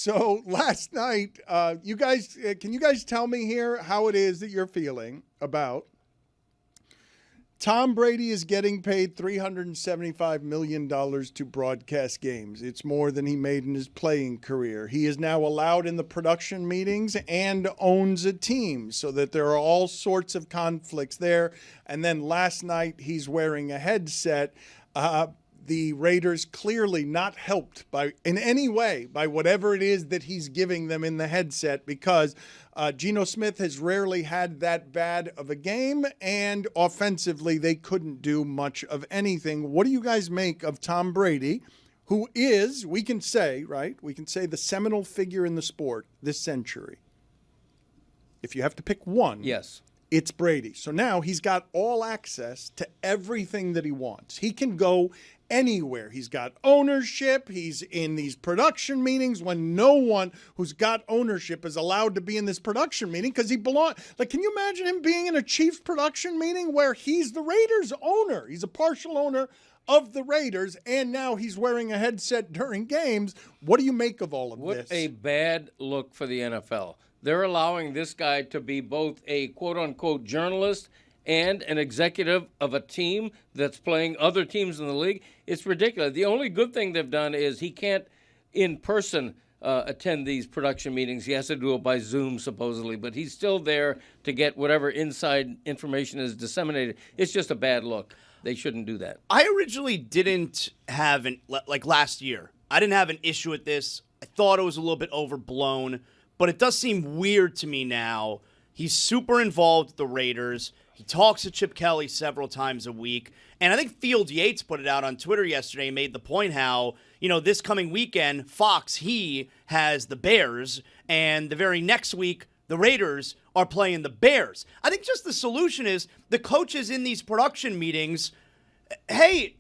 So last night, you guys, can you guys tell me here how it is that you're feeling about Tom Brady is getting paid $375 million to broadcast games. It's more than he made in his playing career. He is now allowed in the production meetings and owns a team, so that there are all sorts of conflicts there. And then last night, he's wearing a headset. The Raiders clearly not helped in any way by whatever it is that he's giving them in the headset, because Geno Smith has rarely had that bad of a game, and offensively they couldn't do much of anything. What do you guys make of Tom Brady, who is, we can say, the seminal figure in the sport this century? If you have to pick one, yes, it's Brady. So now he's got all access to everything that he wants. He can go anywhere. He's got ownership. He's in these production meetings when no one who's got ownership is allowed to be in this production meeting because he belongs. Like, can you imagine him being in a Chiefs production meeting where he's the Raiders owner? He's a partial owner of the Raiders, and now he's wearing a headset during games. What do you make of all of this? What a bad look for the NFL. They're allowing this guy to be both a quote-unquote journalist and an executive of a team that's playing other teams in the league. It's ridiculous. The only good thing they've done is he can't in person attend these production meetings. He has to do it by Zoom, supposedly, but he's still there to get whatever inside information is disseminated. It's just a bad look. They shouldn't do that. I originally didn't have like last year, I didn't have an issue with this. I thought it was a little bit overblown, but it does seem weird to me now. He's super involved with the Raiders. He talks to Chip Kelly several times a week. And I think Field Yates put it out on Twitter yesterday and made the point how, this coming weekend, Fox, he has the Bears, and the very next week, the Raiders are playing the Bears. I think just the solution is the coaches in these production meetings, hey,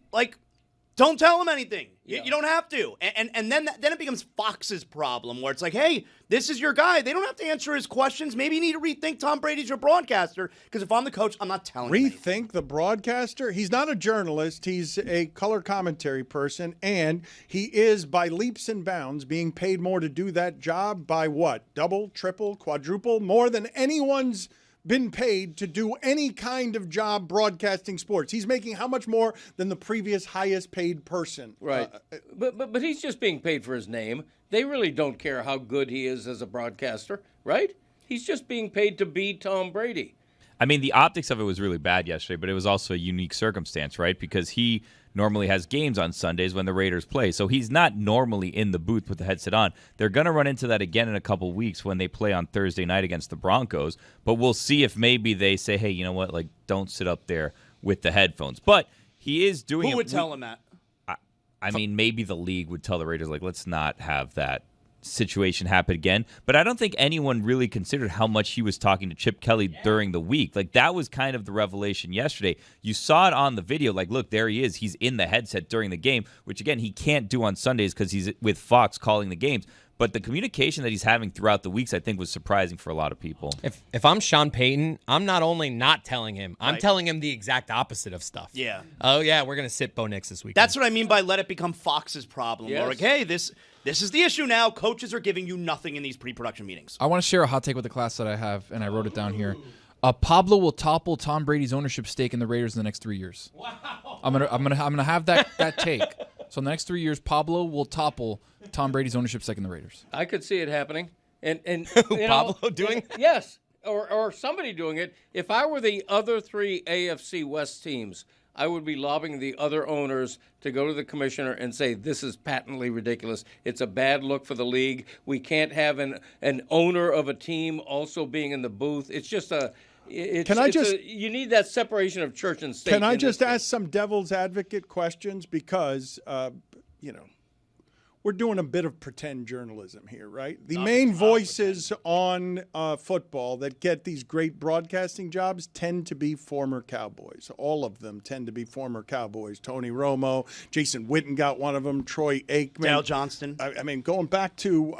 don't tell them anything. Yeah. You don't have to. And then it becomes Fox's problem, where it's like, hey, this is your guy. They don't have to answer his questions. Maybe you need to rethink Tom Brady's your broadcaster, because if I'm the coach, I'm not telling you. Rethink the broadcaster? He's not a journalist. He's a color commentary person, and he is, by leaps and bounds, being paid more to do that job by what? Double, triple, quadruple? More than anyone's been paid to do any kind of job broadcasting sports. He's making how much more than the previous highest paid person? Right. But he's just being paid for his name. They really don't care how good he is as a broadcaster, right? He's just being paid to be Tom Brady. I mean, the optics of it was really bad yesterday, but it was also a unique circumstance, right? Because he normally has games on Sundays when the Raiders play. So he's not normally in the booth with the headset on. They're going to run into that again in a couple weeks when they play on Thursday night against the Broncos. But we'll see if maybe they say, hey, you know what, don't sit up there with the headphones. But he is doing it. Who would tell him that? I mean, maybe the league would tell the Raiders, let's not have that situation happen again. But I don't think anyone really considered how much he was talking to Chip Kelly during the week. That was kind of the revelation yesterday. You saw it on the video. Look, there he is. He's in the headset during the game, which, again, he can't do on Sundays because he's with Fox calling the games. But the communication that he's having throughout the weeks, I think, was surprising for a lot of people. If I'm Sean Payton, I'm not only not telling him, I'm telling him the exact opposite of stuff. Yeah. Oh, yeah, we're going to sit Bo Nix this weekend. That's what I mean by let it become Fox's problem. Yes. Or hey, this is the issue now. Coaches are giving you nothing in these pre-production meetings. I want to share a hot take with the class that I have, and I wrote it down here. Pablo will topple Tom Brady's ownership stake in the Raiders in the next 3 years. Wow. I'm gonna have that take. So in the next 3 years, Pablo will topple Tom Brady's ownership stake in the Raiders. I could see it happening. And Pablo doing it? Yes, or somebody doing it. If I were the other three AFC West teams, I would be lobbying the other owners to go to the commissioner and say, this is patently ridiculous. It's a bad look for the league. We can't have an owner of a team also being in the booth. It's just you need that separation of church and state. Can I just ask some devil's advocate questions? Because, we're doing a bit of pretend journalism here, right? The main voices on football that get these great broadcasting jobs tend to be former Cowboys. All of them tend to be former Cowboys. Tony Romo, Jason Witten got one of them, Troy Aikman. Dale Johnston. I mean, going back to,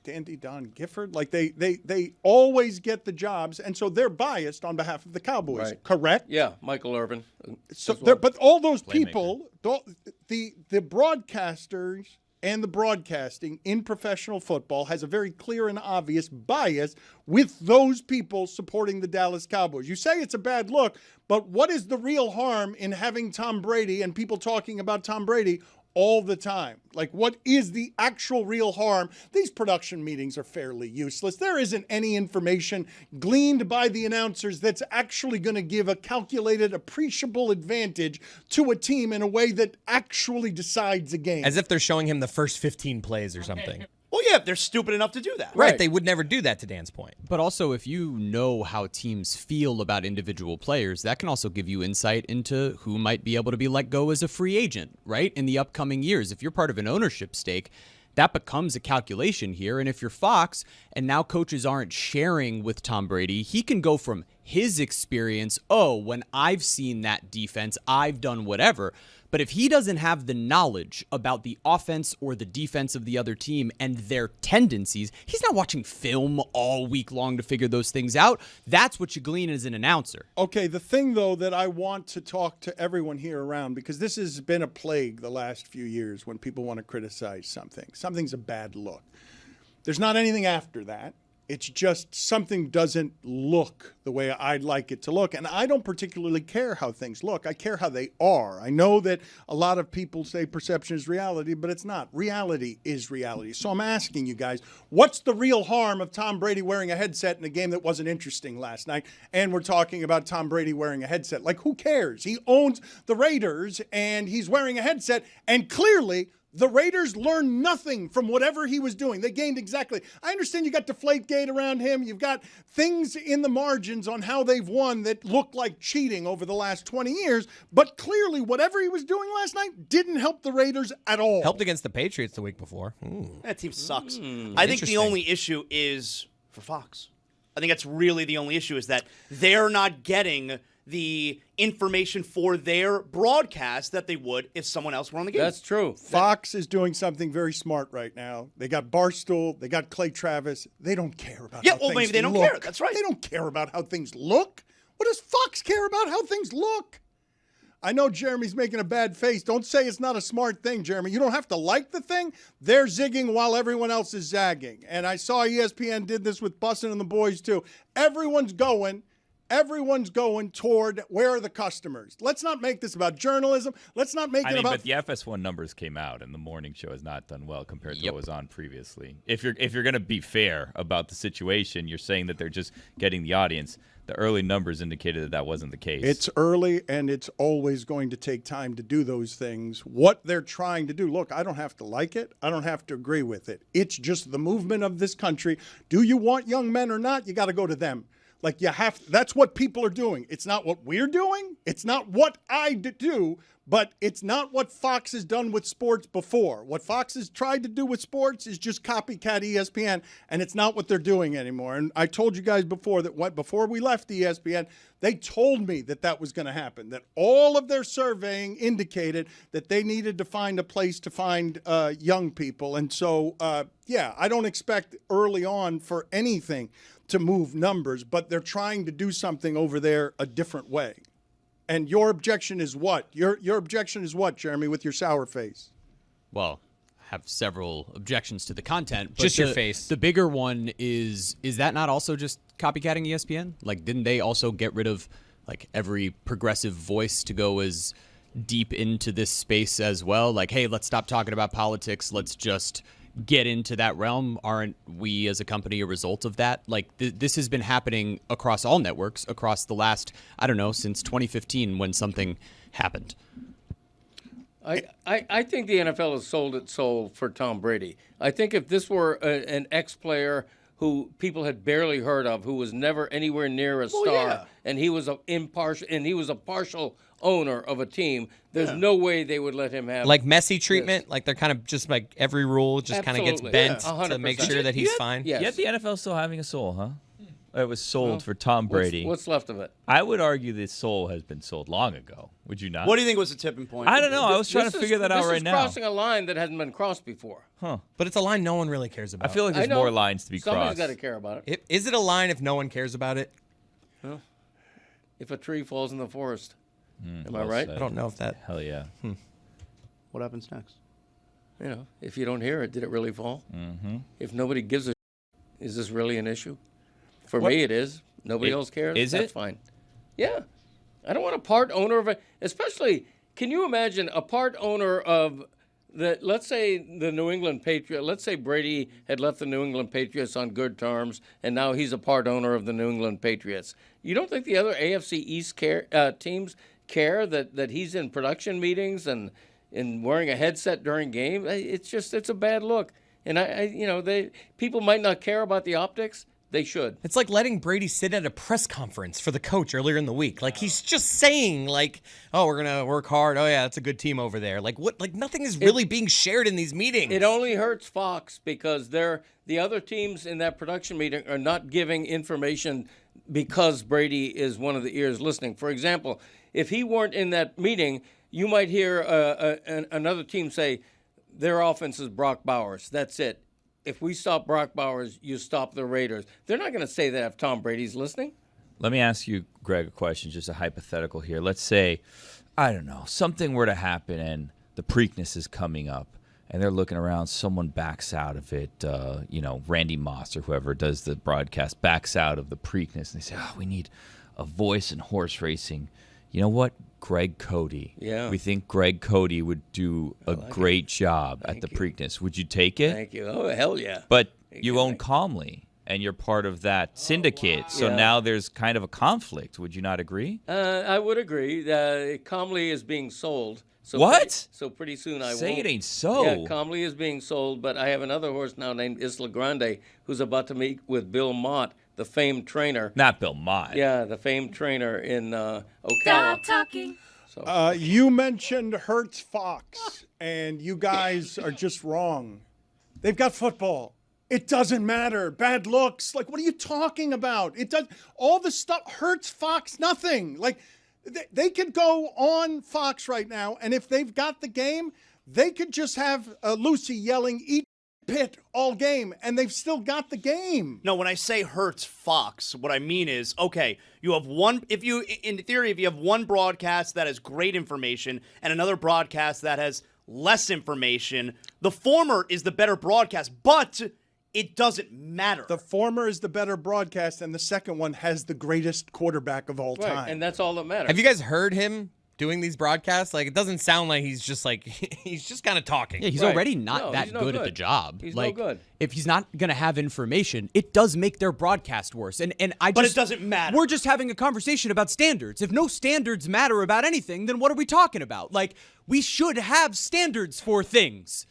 Dandy Don Gifford, they always get the jobs, and so they're biased on behalf of the Cowboys, right. Correct? Yeah, Michael Irvin. So, but all those people, the broadcasters and the broadcasting in professional football has a very clear and obvious bias with those people supporting the Dallas Cowboys. You say it's a bad look, but what is the real harm in having Tom Brady and people talking about Tom Brady all the time? Like, what is the actual real harm? These production meetings are fairly useless. There isn't any information gleaned by the announcers that's actually going to give a calculated, appreciable advantage to a team in a way that actually decides a game. As if they're showing him the first 15 plays or something. Well, yeah, they're stupid enough to do that. Right. They would never do that, to Dan's point. But also, if you know how teams feel about individual players, that can also give you insight into who might be able to be let go as a free agent, right? In the upcoming years. If you're part of an ownership stake, that becomes a calculation here. And if you're Fox and now coaches aren't sharing with Tom Brady, he can go from his experience, oh, when I've seen that defense, I've done whatever. But if he doesn't have the knowledge about the offense or the defense of the other team and their tendencies, he's not watching film all week long to figure those things out. That's what you glean as an announcer. Okay, the thing, though, that I want to talk to everyone here around, because this has been a plague the last few years when people want to criticize something. Something's a bad look. There's not anything after that. It's just something doesn't look the way I'd like it to look. And I don't particularly care how things look. I care how they are. I know that a lot of people say perception is reality, but it's not. Reality is reality. So I'm asking you guys, what's the real harm of Tom Brady wearing a headset in a game that wasn't interesting last night? And we're talking about Tom Brady wearing a headset. Like, who cares? He owns the Raiders, and he's wearing a headset, and clearly the Raiders learned nothing from whatever he was doing. They gained exactly. I understand you got Deflategate around him. You've got things in the margins on how they've won that look like cheating over the last 20 years. But clearly, whatever he was doing last night didn't help the Raiders at all. Helped against the Patriots the week before. That team sucks. I think the only issue is for Fox. I think that's really the only issue, is that they're not getting the information for their broadcast that they would if someone else were on the game. That's true. Fox is doing something very smart right now. They got Barstool. They got Clay Travis. They don't care about how things look. Maybe they don't care. That's right. They don't care about how things look. What does Fox care about how things look? I know Jeremy's making a bad face. Don't say it's not a smart thing, Jeremy. You don't have to like the thing. They're zigging while everyone else is zagging. And I saw ESPN did this with Bussin' and the boys too. Everyone's going toward where are the customers. Let's not make this about journalism. Let's not make it about. But the FS1 numbers came out, and the morning show has not done well compared to what was on previously. If you're going to be fair about the situation, you're saying that they're just getting the audience. The early numbers indicated that wasn't the case. It's early, and it's always going to take time to do those things. What they're trying to do, look, I don't have to like it. I don't have to agree with it. It's just the movement of this country. Do you want young men or not? You got to go to them. Like, that's what people are doing. It's not what we're doing. It's not what I do, but it's not what Fox has done with sports before. What Fox has tried to do with sports is just copycat ESPN, and it's not what they're doing anymore. And I told you guys before that before we left ESPN, they told me that was going to happen, that all of their surveying indicated that they needed to find a place to find young people. And so, I don't expect early on for anything to move numbers, but they're trying to do something over there a different way. And your objection is what? Your objection is what, Jeremy, with your sour face? Well, I have several objections to the content. But Just your face. The bigger one is that not also just copycatting ESPN? Like, didn't they also get rid of, like, every progressive voice to go as deep into this space as well? Like, hey, let's stop talking about politics. Let's just get into that realm. Aren't we as a company a result of that? Like, this has been happening across all networks across the last, I don't know, since 2015 when something happened. I think the NFL has sold its soul for Tom Brady. I think if this were an ex-player who people had barely heard of, who was never anywhere near a star, and he was a partial owner of a team, there's no way they would let him have like Messi treatment. Like, they're kind of just like every rule just kind of gets bent to 100%. make sure that he's fine. Yes. Yet the NFL still having a soul, huh? It was sold for Tom Brady. What's left of it? I would argue this soul has been sold long ago. Would you not? What do you think was the tipping point? I don't know. I was trying to figure that out right now. This is crossing a line that hasn't been crossed before. But it's a line no one really cares about. I feel like there's more lines to be Somebody's crossed. got to care about it. Is it a line if no one cares about it? If a tree falls in the forest. Am I well right? said. I don't know if that. Hell yeah. What happens next? if you don't hear it, did it really fall? Mm-hmm. If nobody gives a is this really an issue? For me, it is. Nobody else cares. Is That's it? fine. Yeah. I don't want a part owner of it. Especially, can you imagine a part owner of let's say the New England Patriots, let's say Brady had left the New England Patriots on good terms, and now he's a part owner of the New England Patriots. You don't think the other AFC East teams care that he's in production meetings and wearing a headset during game? It's a bad look. And people might not care about the optics. They should. It's like letting Brady sit at a press conference for the coach earlier in the week. Like, he's just saying, like, oh, we're going to work hard. Oh, yeah, that's a good team over there. Like, what? Like, nothing is really being shared in these meetings. It only hurts Fox because the other teams in that production meeting are not giving information because Brady is one of the ears listening. For example, if he weren't in that meeting, you might hear another team say, their offense is Brock Bowers. That's it. If we stop Brock Bowers, you stop the Raiders. They're not going to say that if Tom Brady's listening. Let me ask you, Greg, a question, just a hypothetical here. Let's say, I don't know, something were to happen and the Preakness is coming up and they're looking around, someone backs out of it, Randy Moss or whoever does the broadcast backs out of the Preakness and they say, we need a voice in horse racing. You know what? Greg Cody. Yeah. We think Greg Cody would do a great job at the Preakness. Would you take it? Thank you. Oh, hell yeah. But you own Calmly, and you're part of that syndicate. So now there's kind of a conflict. Would you not agree? I would agree. Calmly is being sold. So What? So pretty soon I Say won't. it ain't so. Yeah, Calmly is being sold, but I have another horse now named Isla Grande who's about to meet with Bill Mott, the famed trainer. Not Bill Mott. Yeah, the famed trainer in Ocala. Stop talking. You mentioned Hertz Fox, and you guys are just wrong. They've got football. It doesn't matter. Bad looks. Like, what are you talking about? It does all the stuff. Hertz Fox, nothing. Like, they could go on Fox right now, and if they've got the game, they could just have Lucy yelling, "Eat Pitt" all game, and they've still got the game. No, when I say Hertz Fox, what I mean is, okay, you have one, in theory, if you have one broadcast that has great information and another broadcast that has less information, the former is the better broadcast, but it doesn't matter. The former is the better broadcast, and the second one has the greatest quarterback of all time. Right, and that's all that matters. Have you guys heard him doing these broadcasts? Like, it doesn't sound like he's just kind of talking. Yeah, he's Right. already not No, that he's no good at good. the job. He's no like, good. If he's not going to have information, it does make their broadcast worse. And I But just, it doesn't matter. We're just having a conversation about standards. If no standards matter about anything, then what are we talking about? Like, we should have standards for things.